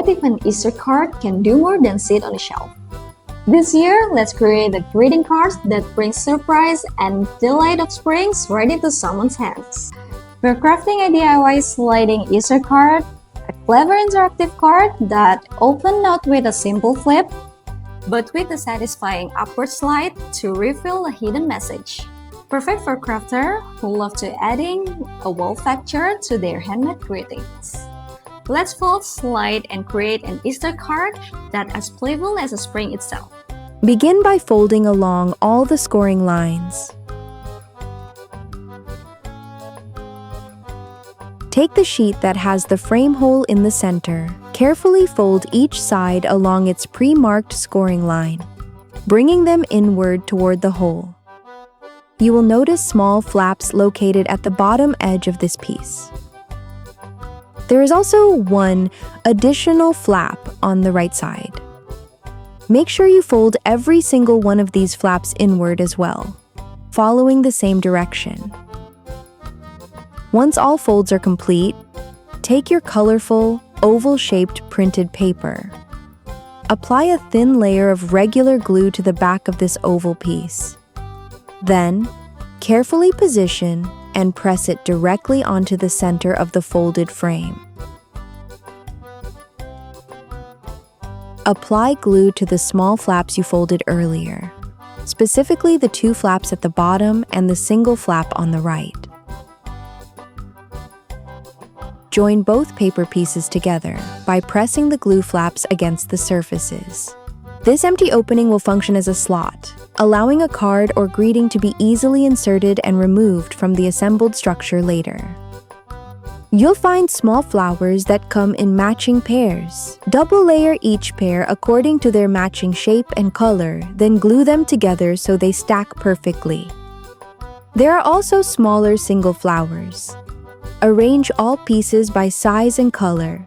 What if an Easter card can do more than sit on a shelf? This year, let's create a greeting card that brings surprise and delight of springs right into someone's hands. We're crafting a DIY sliding Easter card, a clever interactive card that opens not with a simple flip, but with a satisfying upward slide to reveal a hidden message. Perfect for crafters who love to adding a wow factor to their handmade greetings. Let's fold, slide, and create an Easter card that's as playful as a spring itself. Begin by folding along all the scoring lines. Take the sheet that has the frame hole in the center. Carefully fold each side along its pre-marked scoring line, bringing them inward toward the hole. You will notice small flaps located at the bottom edge of this piece. There is also one additional flap on the right side. Make sure you fold every single one of these flaps inward as well, following the same direction. Once all folds are complete, take your colorful, oval-shaped printed paper. Apply a thin layer of regular glue to the back of this oval piece. Then, carefully position and press it directly onto the center of the folded frame. Apply glue to the small flaps you folded earlier, specifically the two flaps at the bottom and the single flap on the right. Join both paper pieces together by pressing the glue flaps against the surfaces. This empty opening will function as a slot, allowing a card or greeting to be easily inserted and removed from the assembled structure later. You'll find small flowers that come in matching pairs. Double layer each pair according to their matching shape and color, then glue them together so they stack perfectly. There are also smaller single flowers. Arrange all pieces by size and color,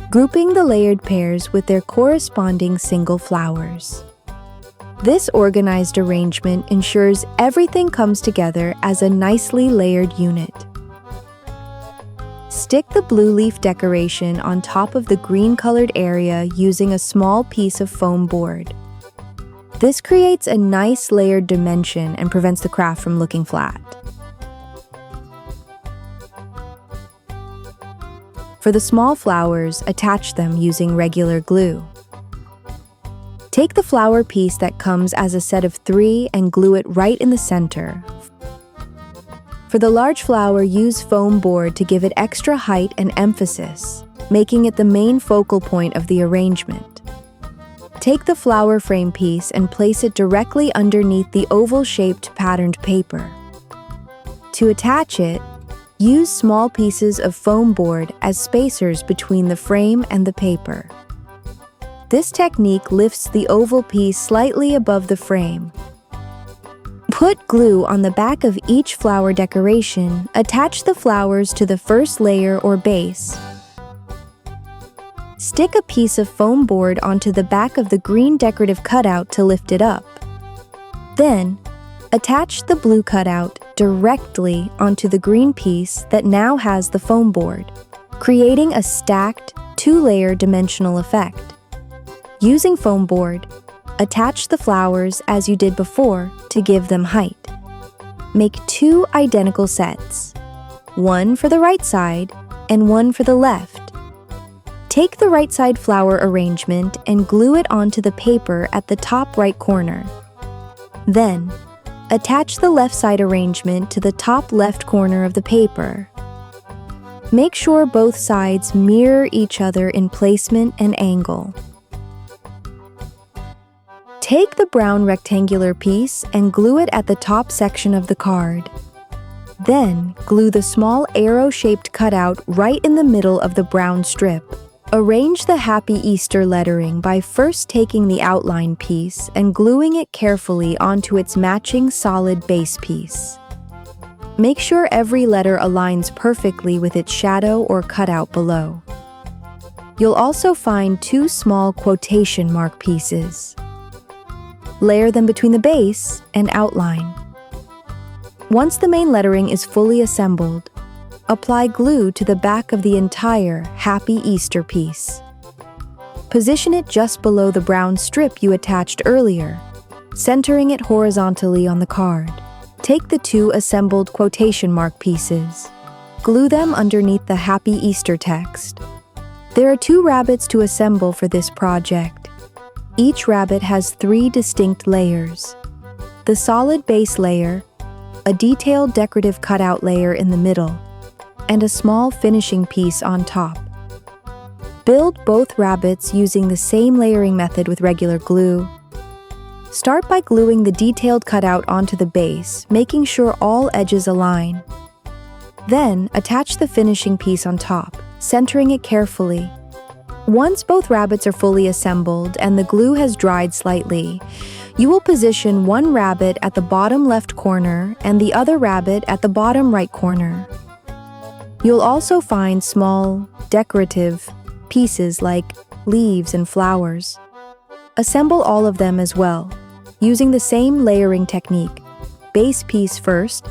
grouping the layered pairs with their corresponding single flowers. This organized arrangement ensures everything comes together as a nicely layered unit. Stick the blue leaf decoration on top of the green-colored area using a small piece of foam board. This creates a nice layered dimension and prevents the craft from looking flat. For the small flowers, attach them using regular glue. Take the flower piece that comes as a set of 3 and glue it right in the center. For the large flower, use foam board to give it extra height and emphasis, making it the main focal point of the arrangement. Take the flower frame piece and place it directly underneath the oval-shaped patterned paper. To attach it, use small pieces of foam board as spacers between the frame and the paper. This technique lifts the oval piece slightly above the frame. Put glue on the back of each flower decoration. Attach the flowers to the first layer or base. Stick a piece of foam board onto the back of the green decorative cutout to lift it up. Then, attach the blue cutout directly onto the green piece that now has the foam board, creating a stacked, 2-layer dimensional effect. Using foam board, attach the flowers as you did before to give them height. Make 2 identical sets, one for the right side and one for the left. Take the right side flower arrangement and glue it onto the paper at the top right corner. Then, attach the left side arrangement to the top left corner of the paper. Make sure both sides mirror each other in placement and angle. Take the brown rectangular piece and glue it at the top section of the card. Then, glue the small arrow-shaped cutout right in the middle of the brown strip. Arrange the Happy Easter lettering by first taking the outline piece and gluing it carefully onto its matching solid base piece. Make sure every letter aligns perfectly with its shadow or cutout below. You'll also find 2 small quotation mark pieces. Layer them between the base and outline. Once the main lettering is fully assembled, apply glue to the back of the entire Happy Easter piece. Position it just below the brown strip you attached earlier, centering it horizontally on the card. Take the two assembled quotation mark pieces. Glue them underneath the Happy Easter text. There are 2 rabbits to assemble for this project. Each rabbit has 3 distinct layers. The solid base layer, a detailed decorative cutout layer in the middle, and a small finishing piece on top. Build both rabbits using the same layering method with regular glue. Start by gluing the detailed cutout onto the base, making sure all edges align. Then, attach the finishing piece on top, centering it carefully. Once both rabbits are fully assembled and the glue has dried slightly, you will position one rabbit at the bottom left corner and the other rabbit at the bottom right corner. You'll also find small, decorative pieces like leaves and flowers. Assemble all of them as well, using the same layering technique. Base piece first,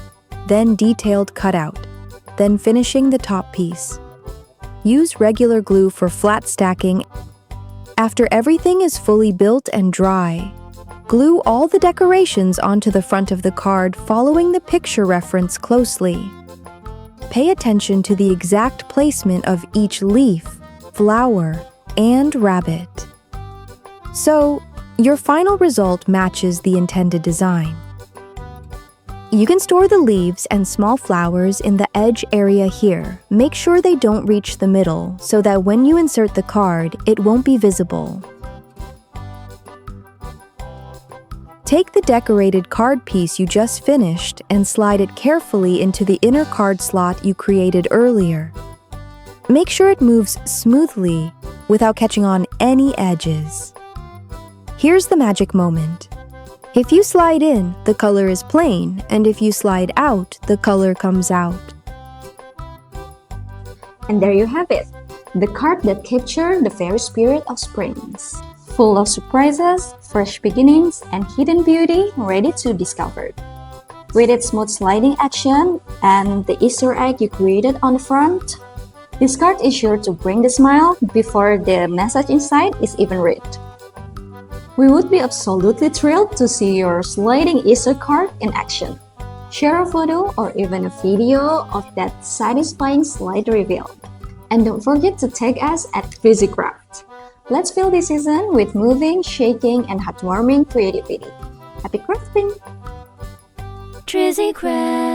then detailed cutout, then finishing the top piece. Use regular glue for flat stacking. After everything is fully built and dry, glue all the decorations onto the front of the card following the picture reference closely. Pay attention to the exact placement of each leaf, flower, and rabbit. So, your final result matches the intended design. You can store the leaves and small flowers in the edge area here. Make sure they don't reach the middle so that when you insert the card, it won't be visible. Take the decorated card piece you just finished and slide it carefully into the inner card slot you created earlier. Make sure it moves smoothly without catching on any edges. Here's the magic moment. If you slide in, the color is plain, and if you slide out, the color comes out. And there you have it, the card that captured the very spirit of springs. Full of surprises, fresh beginnings, and hidden beauty ready to be discovered. With its smooth sliding action and the Easter egg you created on the front, this card is sure to bring the smile before the message inside is even read. We would be absolutely thrilled to see your sliding Easter card in action. Share a photo or even a video of that satisfying slide reveal. And don't forget to tag us at VisiCraft. Let's fill this season with moving, shaking, and heartwarming creativity. Happy crafting! Drizzy Craft.